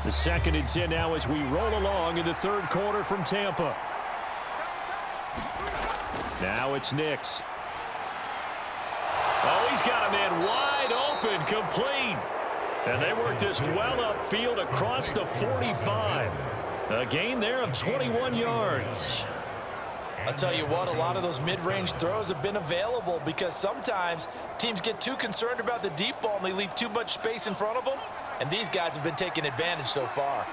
The 2nd and 10 now as we roll along in the third quarter from Tampa. Now it's Nix. Oh, he's got a man wide open, complete. And they work this well upfield across the 45. A gain there of 21 yards. I'll tell you what, a lot of those mid-range throws have been available because sometimes teams get too concerned about the deep ball and they leave too much space in front of them. And these guys have been taking advantage so far.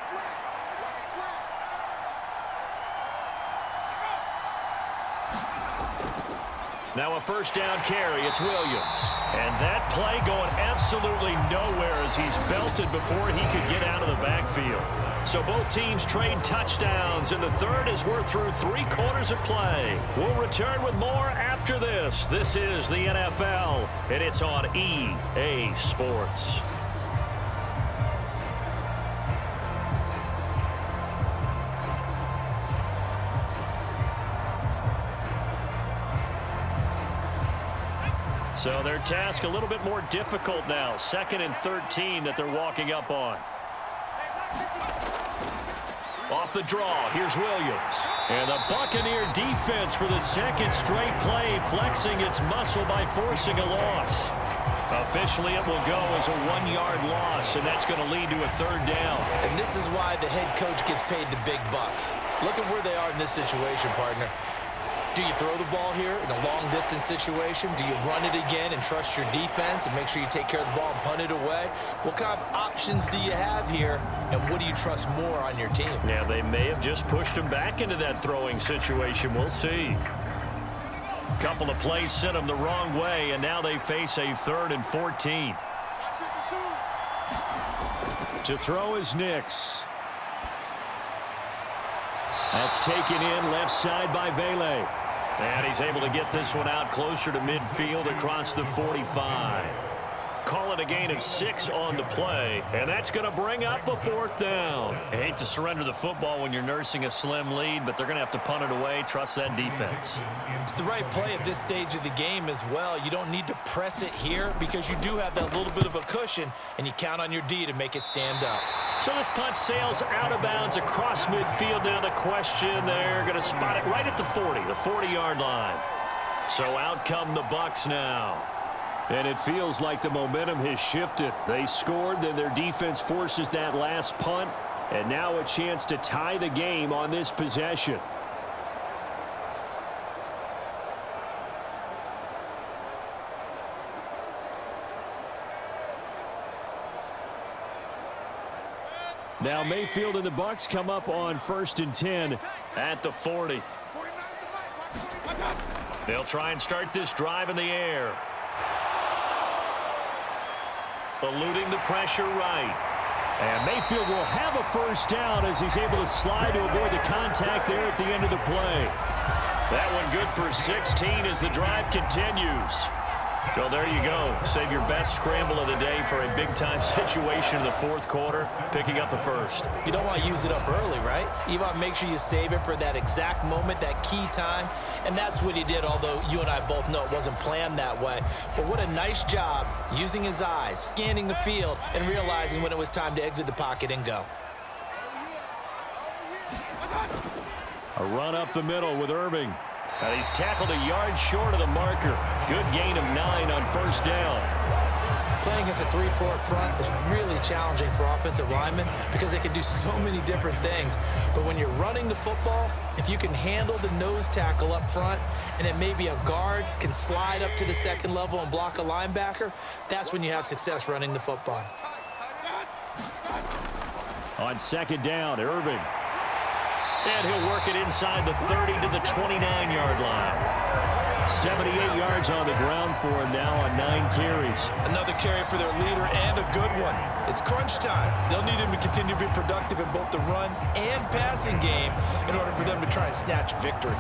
Now a 1st down carry. It's Williams. And that play going absolutely nowhere as he's belted before he could get out of the backfield. So both teams trade touchdowns, and the third as we're through 3 quarters of play. We'll return with more after this. This is the NFL, and it's on EA Sports. So their task a little bit more difficult now. 2nd and 13 that they're walking up on. Off the draw, here's Williams. And the Buccaneer defense for the 2nd straight play, flexing its muscle by forcing a loss. Officially, it will go as a 1-yard loss, and that's going to lead to a 3rd down. And this is why the head coach gets paid the big bucks. Look at where they are in this situation, partner. Do you throw the ball here in a long-distance situation? Do you run it again and trust your defense and make sure you take care of the ball and punt it away? What kind of options do you have here, and what do you trust more on your team? Yeah, they may have just pushed him back into that throwing situation. We'll see. A couple of plays sent them the wrong way, and now they face a 3rd and 14. To throw is Nix. That's taken in left side by Vele. And he's able to get this one out closer to midfield across the 45. Call it a gain of 6 on the play, and that's going to bring up a 4th down. I hate to surrender the football when you're nursing a slim lead, but they're going to have to punt it away. Trust that defense. It's the right play at this stage of the game as well. You don't need to press it here because you do have that little bit of a cushion, and you count on your D to make it stand up. So this punt sails out of bounds across midfield. Now the question, they're going to spot it right at the 40, the 40-yard line. So out come the Bucs now. And it feels like the momentum has shifted. They scored, then their defense forces that last punt, and now a chance to tie the game on this possession. Now Mayfield and the Bucs come up on 1st and 10 at the 40. They'll try and start this drive in the air. Eluding the pressure right. And Mayfield will have a 1st down as he's able to slide to avoid the contact there at the end of the play. That one good for 16 as the drive continues. Well, there you go. Save your best scramble of the day for a big-time situation in the 4th quarter, picking up the 1st. You don't want to use it up early, right? You want to make sure you save it for that exact moment, that key time. And that's what he did, although you and I both know it wasn't planned that way. But what a nice job using his eyes, scanning the field, and realizing when it was time to exit the pocket and go. A run up the middle with Irving. And he's tackled a yard short of the marker. Good gain of 9 on first down. Playing against a 3-4 front is really challenging for offensive linemen because they can do so many different things. But when you're running the football, if you can handle the nose tackle up front and then maybe a guard can slide up to the second level and block a linebacker, that's when you have success running the football. On second down, Irving. And he'll work it inside the 30 to the 29-yard line. 78 yards on the ground for him now on 9 carries. Another carry for their leader and a good one. It's crunch time. They'll need him to continue to be productive in both the run and passing game in order for them to try and snatch victory.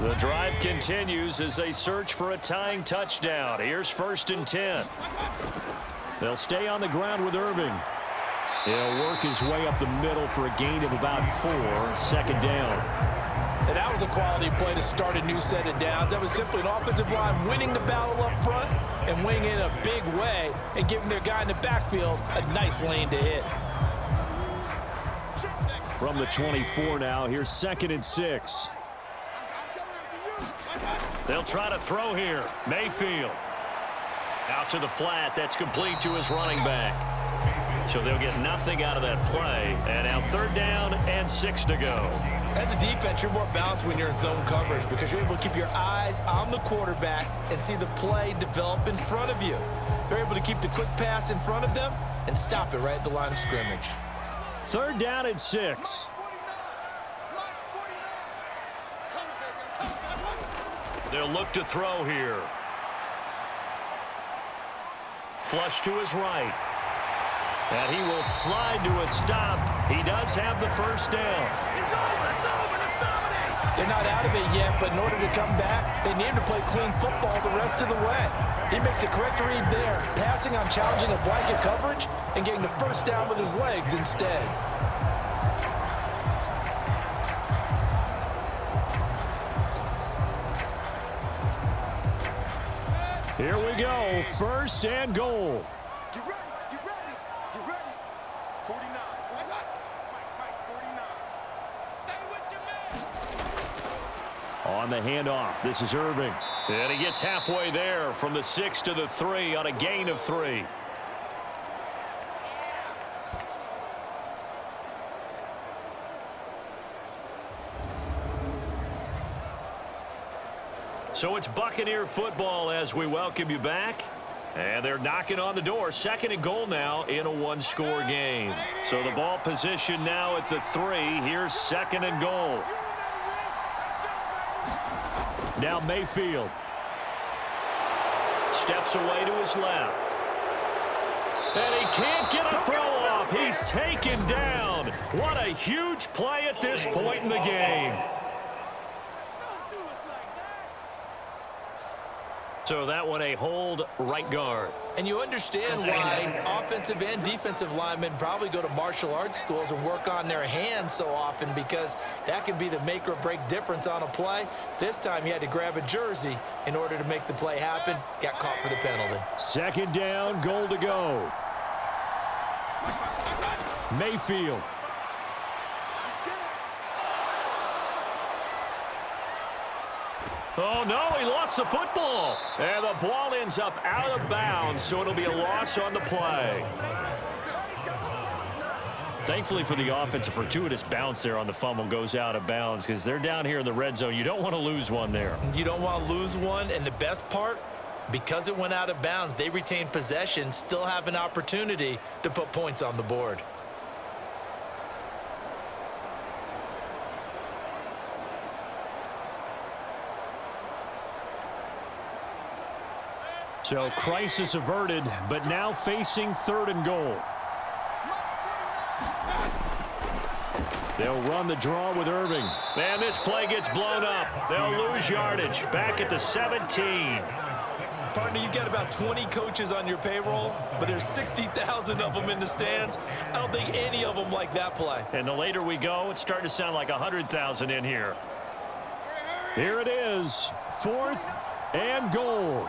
The drive continues as they search for a tying touchdown. Here's 1st and 10. They'll stay on the ground with Irving. He'll work his way up the middle for a gain of about 4, 2nd down. And that was a quality play to start a new set of downs. That was simply an offensive line winning the battle up front and winning it in a big way and giving their guy in the backfield a nice lane to hit. From the 24 now, here's 2nd and 6. They'll try to throw here. Mayfield. Out to the flat. That's complete to his running back. So they'll get nothing out of that play. And now 3rd down and 6 to go. As a defense, you're more balanced when you're in zone coverage because you're able to keep your eyes on the quarterback and see the play develop in front of you. They're able to keep the quick pass in front of them and stop it right at the line of scrimmage. 3rd down and 6. They'll look to throw here. Flush to his right. And he will slide to a stop. He does have the 1st down. They're not out of it yet, but in order to come back, they need to play clean football the rest of the way. He makes the correct read there, passing on challenging a blanket coverage and getting the 1st down with his legs instead. Here we go, 1st and goal. Get ready, get ready, get ready. 49. Mike, 49. Stay with your man. On the handoff, this is Irving. And he gets halfway there from the 6 to the 3 on a gain of 3. So it's Buccaneer football as we welcome you back. And they're knocking on the door. 2nd and goal now in a 1-score game. So the ball position now at the 3. Here's 2nd and goal. Now Mayfield. Steps away to his left. And he can't get a throw off. He's taken down. What a huge play at this point in the game. So that one a hold right guard. And you understand why offensive and defensive linemen probably go to martial arts schools and work on their hands so often because that can be the make or break difference on a play. This time he had to grab a jersey in order to make the play happen. Got caught for the penalty. 2nd down, goal to go. Mayfield. Oh, no, he lost the football. And the ball ends up out of bounds, so it'll be a loss on the play. Thankfully for the offense, a fortuitous bounce there on the fumble goes out of bounds because they're down here in the red zone. You don't want to lose one there. You don't want to lose one, and the best part, because it went out of bounds, they retain possession, still have an opportunity to put points on the board. So crisis averted, but now facing 3rd and goal. They'll run the draw with Irving. And this play gets blown up. They'll lose yardage. Back at the 17. Partner, you've got about 20 coaches on your payroll, but there's 60,000 of them in the stands. I don't think any of them like that play. And the later we go, it's starting to sound like 100,000 in here. Here it is, 4th and goal.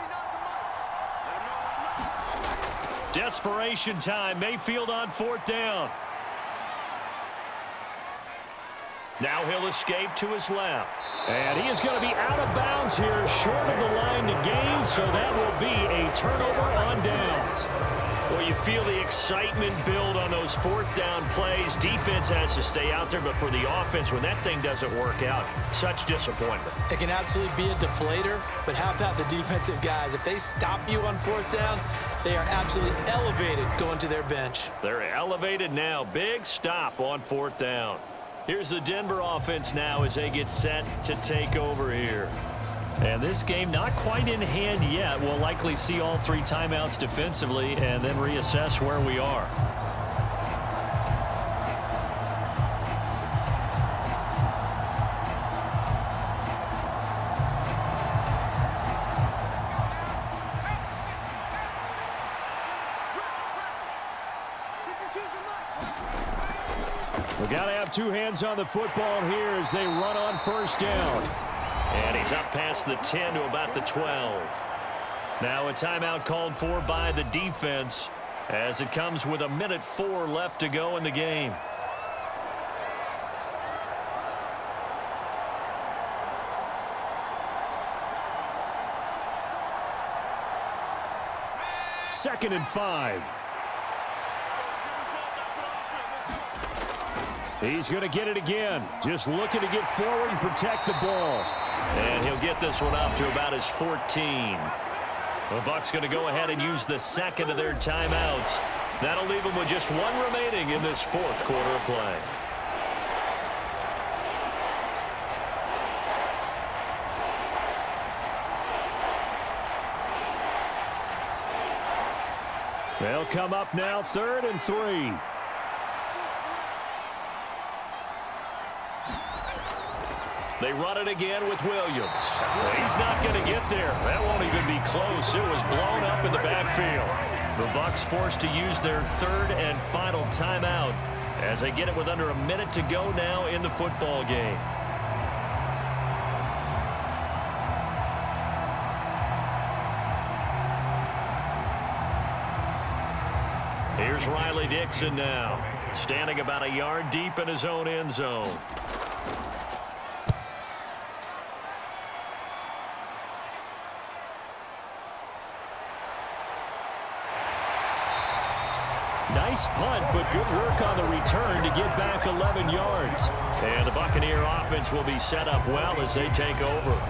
Desperation time. Mayfield on 4th down. Now he'll escape to his left. And he is going to be out of bounds here, short of the line to gain, so that will be a turnover on downs. Well, you feel the excitement build on those 4th down plays. Defense has to stay out there, but for the offense, when that thing doesn't work out, such disappointment. It can absolutely be a deflator, but how about the defensive guys? If they stop you on 4th down, they are absolutely elevated going to their bench. They're elevated now. Big stop on 4th down. Here's the Denver offense now as they get set to take over here. And this game not quite in hand yet. We'll likely see all 3 timeouts defensively and then reassess where we are. We got to have 2 hands on the football here as they run on 1st down. And he's up past the 10 to about the 12. Now a timeout called for by the defense as it comes with 1:04 left to go in the game. Second and 5. He's going to get it again. Just looking to get forward and protect the ball. And he'll get this one up to about his 14. The Bucs going to go ahead and use the second of their timeouts. That'll leave them with just 1 remaining in this 4th quarter of play. They'll come up now 3rd and 3. They run it again with Williams. He's not going to get there. That won't even be close. It was blown up in the backfield. The Bucs forced to use their 3rd and final timeout as they get it with under a minute to go now in the football game. Here's Riley Dixon now, standing about a yard deep in his own end zone. Nice punt, but good work on the return to get back 11 yards. And the Buccaneer offense will be set up well as they take over.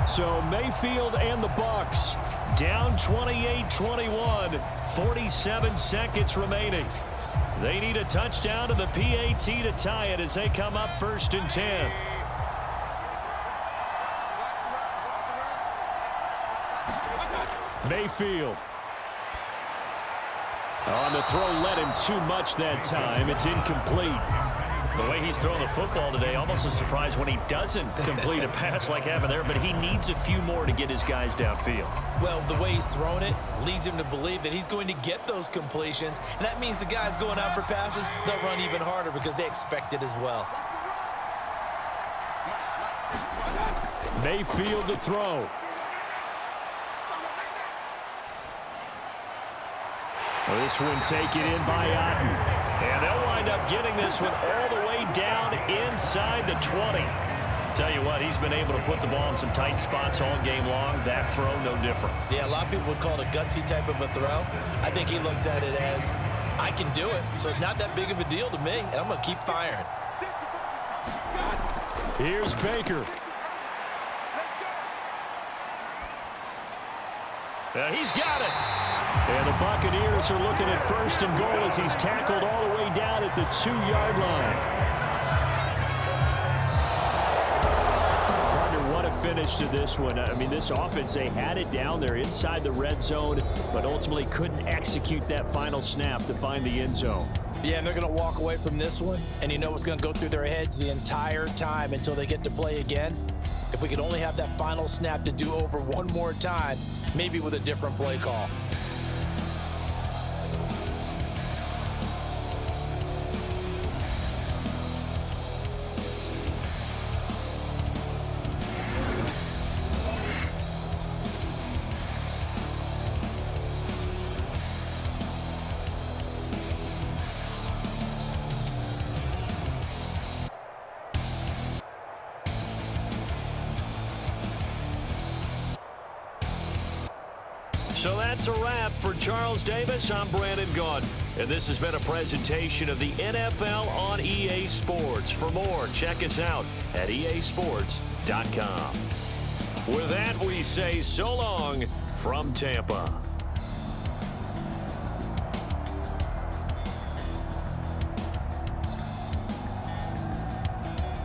So Mayfield and the Bucs down 28-21, 47 seconds remaining. They need a touchdown to the PAT to tie it as they come up 1st and 10. Mayfield. On the throw, led him too much that time. It's incomplete. The way he's throwing the football today, almost a surprise when he doesn't complete a pass like happened there, but he needs a few more to get his guys downfield. Well, the way he's thrown it leads him to believe that he's going to get those completions, and that means the guys going out for passes, they'll run even harder because they expect it as well. Mayfield to throw. This one taken in by Otten. And they'll wind up getting this one all the way down inside the 20. Tell you what, he's been able to put the ball in some tight spots all game long. That throw, no different. Yeah, a lot of people would call it a gutsy type of a throw. I think he looks at it as, I can do it, so it's not that big of a deal to me, and I'm going to keep firing. Here's Baker. He's got it. And the Buccaneers are looking at 1st and goal as he's tackled all the way down at the 2-yard line. Partner, what a finish to this one. I mean, this offense, they had it down there inside the red zone, but ultimately couldn't execute that final snap to find the end zone. Yeah, and they're going to walk away from this one, and you know what's going to go through their heads the entire time until they get to play again? If we could only have that final snap to do over one more time, maybe with a different play call. So that's a wrap for Charles Davis. I'm Brandon Gaudin, and this has been a presentation of the NFL on EA Sports. For more, check us out at easports.com. With that, we say so long from Tampa.